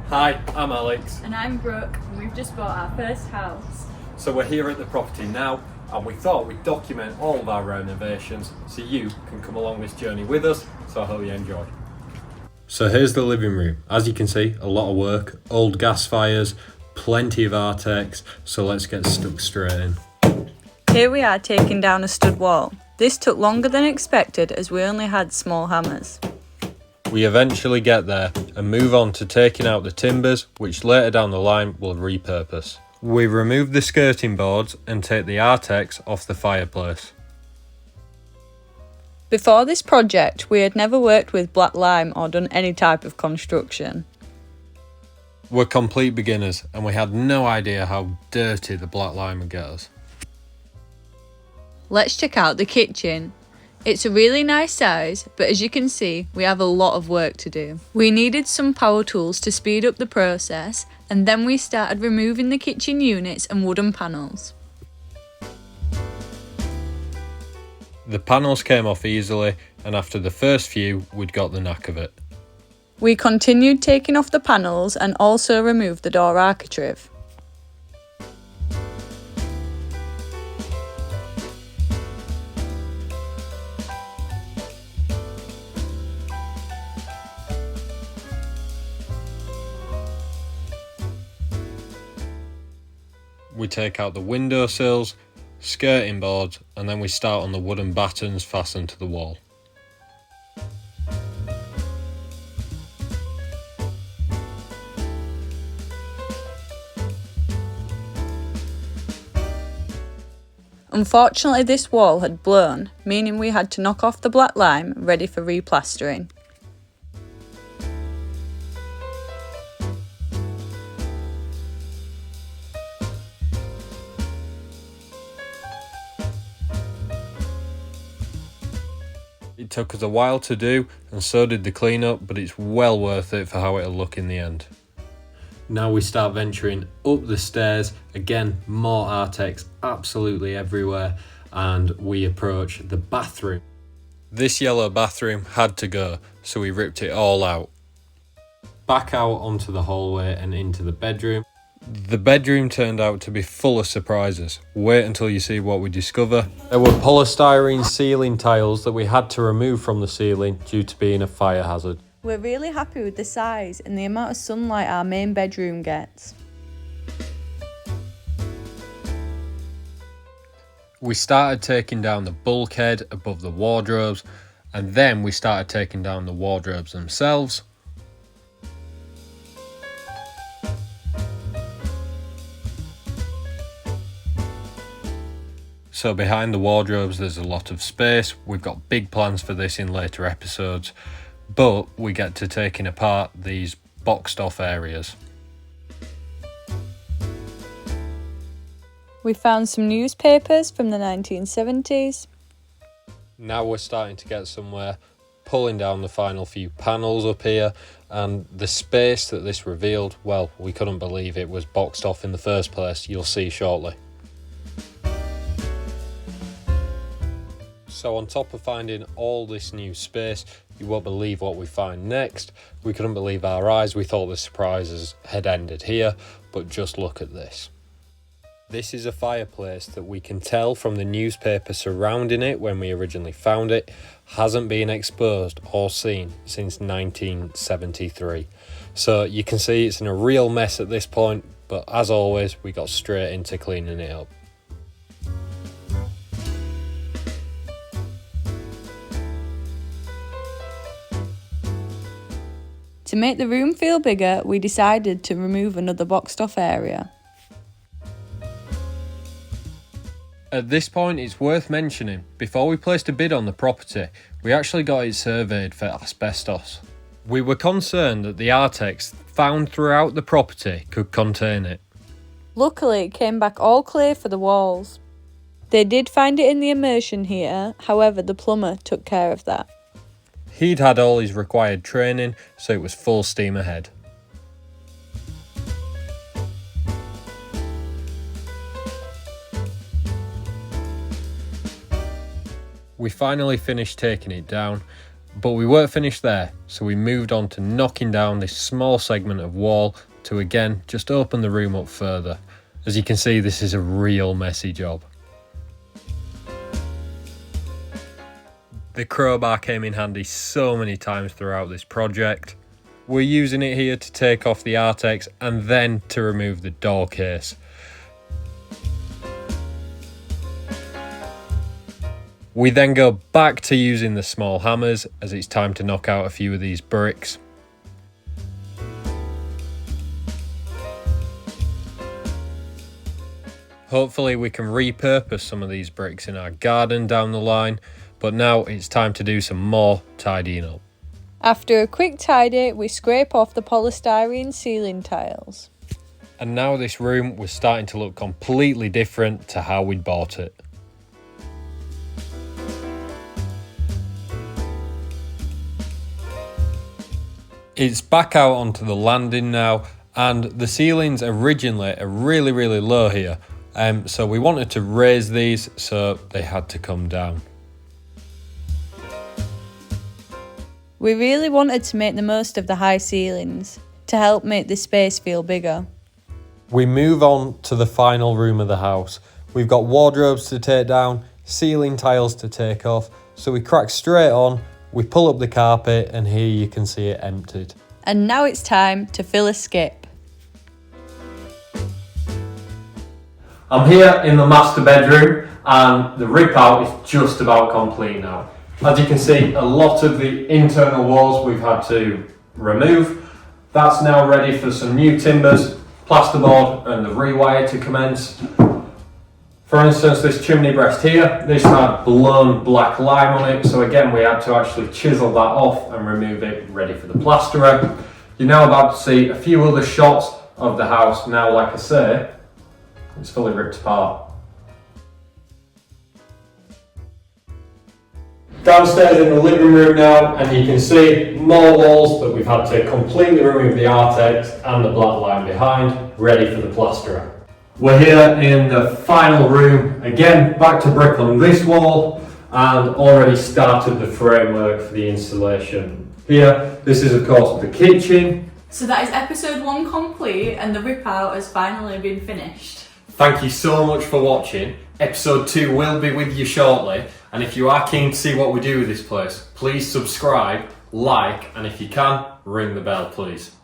Hi, I'm Alex. And I'm Brooke, and we've just bought our first house. So we're here at the property now, and we thought we'd document all of our renovations so you can come along this journey with us, so I hope you enjoy. So here's the living room. As you can see, a lot of work, old gas fires, plenty of Artex, so let's get stuck straight in. Here we are taking down a stud wall. This took longer than expected as we only had small hammers. We eventually get there and move on to taking out the timbers, which later down the line we'll repurpose. We remove the skirting boards and take the Artex off the fireplace. Before this project, we had never worked with black lime or done any type of construction. We're complete beginners and we had no idea how dirty the black lime would get us. Let's check out the kitchen. It's a really nice size, but as you can see, we have a lot of work to do. We needed some power tools to speed up the process, and then we started removing the kitchen units and wooden panels. The panels came off easily, and after the first few, we'd got the knack of it. We continued taking off the panels and also removed the door architrave. We take out the windowsills, skirting boards, and then we start on the wooden battens fastened to the wall. Unfortunately, this wall had blown, meaning we had to knock off the black lime ready for replastering. It took us a while to do, and so did the cleanup, but it's well worth it for how it'll look in the end. Now we start venturing up the stairs, again more Artex absolutely everywhere, and we approach the bathroom. This yellow bathroom had to go, so we ripped it all out. Back out onto the hallway and into the bedroom. The bedroom turned out to be full of surprises. Wait until you see what we discover. There were polystyrene ceiling tiles that we had to remove from the ceiling due to being a fire hazard. We're really happy with the size and the amount of sunlight our main bedroom gets. We started taking down the bulkhead above the wardrobes, and then we started taking down the wardrobes themselves. So behind the wardrobes there's a lot of space. We've got big plans for this in later episodes, but we get to taking apart these boxed off areas. We found some newspapers from the 1970s. Now we're starting to get somewhere, pulling down the final few panels up here, and the space that this revealed, well, we couldn't believe it was boxed off in the first place. You'll see shortly. So on top of finding all this new space, you won't believe what we find next. We couldn't believe our eyes. We thought the surprises had ended here, but just look at this. This is a fireplace that we can tell from the newspaper surrounding it when we originally found it hasn't been exposed or seen since 1973. So you can see it's in a real mess at this point, but as always, we got straight into cleaning it up. To make the room feel bigger, we decided to remove another boxed off area. At this point, it's worth mentioning, before we placed a bid on the property, we actually got it surveyed for asbestos. We were concerned that the Artex found throughout the property could contain it. Luckily, it came back all clear for the walls. They did find it in the immersion heater, however the plumber took care of that. He'd had all his required training, so it was full steam ahead. We finally finished taking it down. But we weren't finished there, so we moved on to knocking down this small segment of wall to again just open the room up further. As you can see, this is a real messy job. The crowbar came in handy so many times throughout this project. We're using it here to take off the Artex and then to remove the door case. We then go back to using the small hammers as it's time to knock out a few of these bricks. Hopefully we can repurpose some of these bricks in our garden down the line, but now it's time to do some more tidying up. After a quick tidy, we scrape off the polystyrene ceiling tiles. And now this room was starting to look completely different to how we'd bought it. It's back out onto the landing now, and the ceilings originally are really low here, so we wanted to raise these, so they had to come down. We really wanted to make the most of the high ceilings to help make the space feel bigger. We move on to the final room of the house. We've got wardrobes to take down, ceiling tiles to take off, so we crack straight on. We pull up the carpet and here you can see it emptied. And now it's time to fill a skip. I'm here in the master bedroom and the rip out is just about complete now. As you can see, a lot of the internal walls we've had to remove. That's now ready for some new timbers, plasterboard and the rewire to commence. For instance, this chimney breast here, this had blown black lime on it, so again we had to actually chisel that off and remove it, ready for the plasterer. You're now about to see a few other shots of the house. Now, like I say, it's fully ripped apart. Downstairs in the living room now, and you can see more walls that we've had to completely remove the Artex and the black line behind, ready for the plasterer. We're here in the final room, again back to brick on this wall, and already started the framework for the installation. Here, this is of course the kitchen. So that is episode 1 complete and the rip out has finally been finished. Thank you so much for watching. Episode 2 will be with you shortly, and if you are keen to see what we do with this place, please subscribe, like, and if you can, ring the bell please.